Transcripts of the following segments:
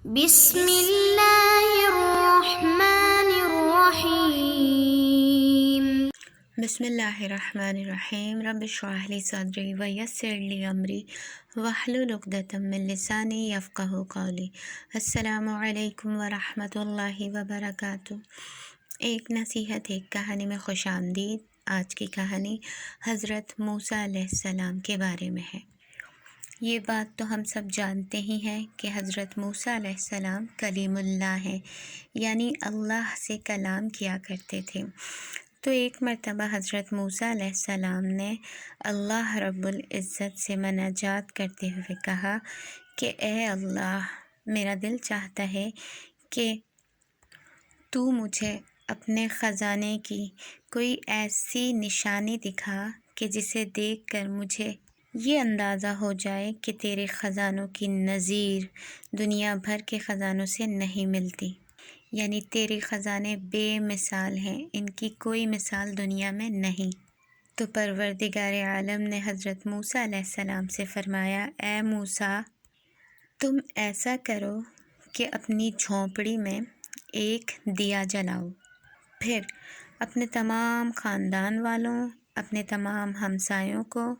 بسم اللہ الرحمن الرحیم۔ بسم اللہ الرحمن الرحیم۔ رب اشرح لی صدری ویسر لی امری واحلل عقدۃ من لسانی یفقہوا قولی۔ السلام علیکم ورحمۃ اللہ وبرکاتہ۔ ایک نصیحت ایک کہانی میں خوش آمدید۔ آج کی کہانی حضرت موسیٰ علیہ السلام کے بارے میں ہے۔ یہ بات تو ہم سب جانتے ہی ہیں کہ حضرت موسیٰ علیہ السلام کلیم اللہ ہیں، یعنی اللہ سے کلام کیا کرتے تھے۔ تو ایک مرتبہ حضرت موسیٰ علیہ السلام نے اللہ رب العزت سے مناجات کرتے ہوئے کہا کہ اے اللہ، میرا دل چاہتا ہے کہ تو مجھے اپنے خزانے کی کوئی ایسی نشانی دکھا کہ جسے دیکھ کر مجھے یہ اندازہ ہو جائے کہ تیرے خزانوں کی نظیر دنیا بھر کے خزانوں سے نہیں ملتی، یعنی تیرے خزانے بے مثال ہیں، ان کی کوئی مثال دنیا میں نہیں۔ تو پروردگار عالم نے حضرت موسیٰ علیہ السلام سے فرمایا، اے موسیٰ، تم ایسا کرو کہ اپنی جھونپڑی میں ایک دیا جلاؤ، پھر اپنے تمام خاندان والوں، اپنے تمام ہمسایوں کو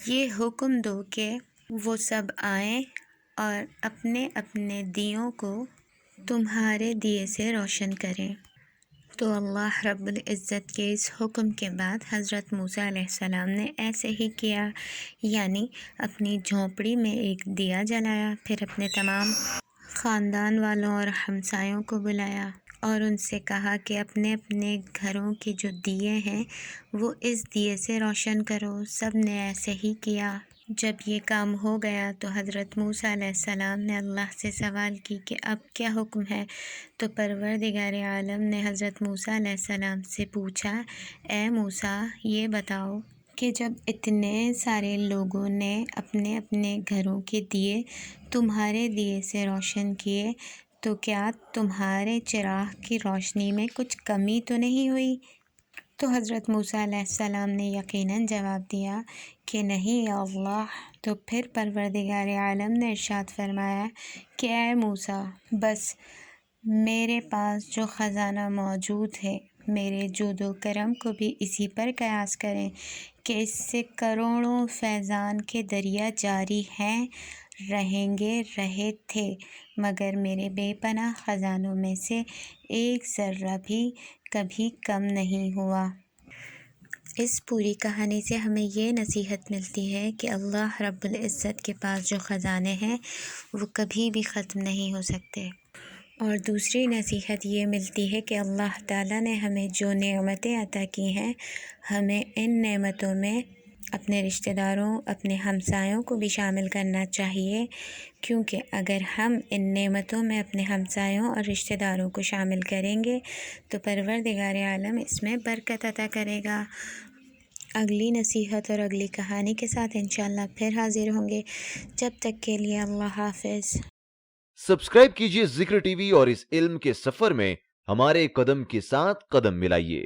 یہ حکم دو کہ وہ سب آئیں اور اپنے اپنے دیوں کو تمہارے دیے سے روشن کریں۔ تو اللہ رب العزت کے اس حکم کے بعد حضرت موسیٰ علیہ السلام نے ایسے ہی کیا، یعنی اپنی جھونپڑی میں ایک دیا جلایا، پھر اپنے تمام خاندان والوں اور ہمسایوں کو بلایا اور ان سے کہا کہ اپنے اپنے گھروں کے جو دیے ہیں وہ اس دیے سے روشن کرو۔ سب نے ایسے ہی کیا۔ جب یہ کام ہو گیا تو حضرت موسیٰ علیہ السلام نے اللہ سے سوال کی کہ اب کیا حکم ہے؟ تو پروردگار عالم نے حضرت موسیٰ علیہ السلام سے پوچھا، اے موسیٰ، یہ بتاؤ کہ جب اتنے سارے لوگوں نے اپنے اپنے گھروں کے دیے تمہارے دیے سے روشن کیے تو کیا تمہارے چراغ کی روشنی میں کچھ کمی تو نہیں ہوئی؟ تو حضرت موسیٰ علیہ السلام نے یقیناً جواب دیا کہ نہیں یا اللہ۔ تو پھر پروردگار عالم نے ارشاد فرمایا کہ اے موسیٰ، بس میرے پاس جو خزانہ موجود ہے، میرے جود و کرم کو بھی اسی پر قیاس کریں کہ اس سے کروڑوں فیضان کے دریا جاری ہیں، رہیں گے، رہے تھے، مگر میرے بے پناہ خزانوں میں سے ایک ذرہ بھی کبھی کم نہیں ہوا۔ اس پوری کہانی سے ہمیں یہ نصیحت ملتی ہے کہ اللہ رب العزت کے پاس جو خزانے ہیں وہ کبھی بھی ختم نہیں ہو سکتے۔ اور دوسری نصیحت یہ ملتی ہے کہ اللہ تعالیٰ نے ہمیں جو نعمتیں عطا کی ہیں، ہمیں ان نعمتوں میں اپنے رشتہ داروں، اپنے ہمسایوں کو بھی شامل کرنا چاہیے، کیونکہ اگر ہم ان نعمتوں میں اپنے ہمسایوں اور رشتہ داروں کو شامل کریں گے تو پروردگار عالم اس میں برکت عطا کرے گا۔ اگلی نصیحت اور اگلی کہانی کے ساتھ انشاءاللہ پھر حاضر ہوں گے۔ جب تک کے لیے اللہ حافظ۔ سبسکرائب کیجیے ذکر ٹی وی اور اس علم کے سفر میں ہمارے قدم کے ساتھ قدم ملائیے۔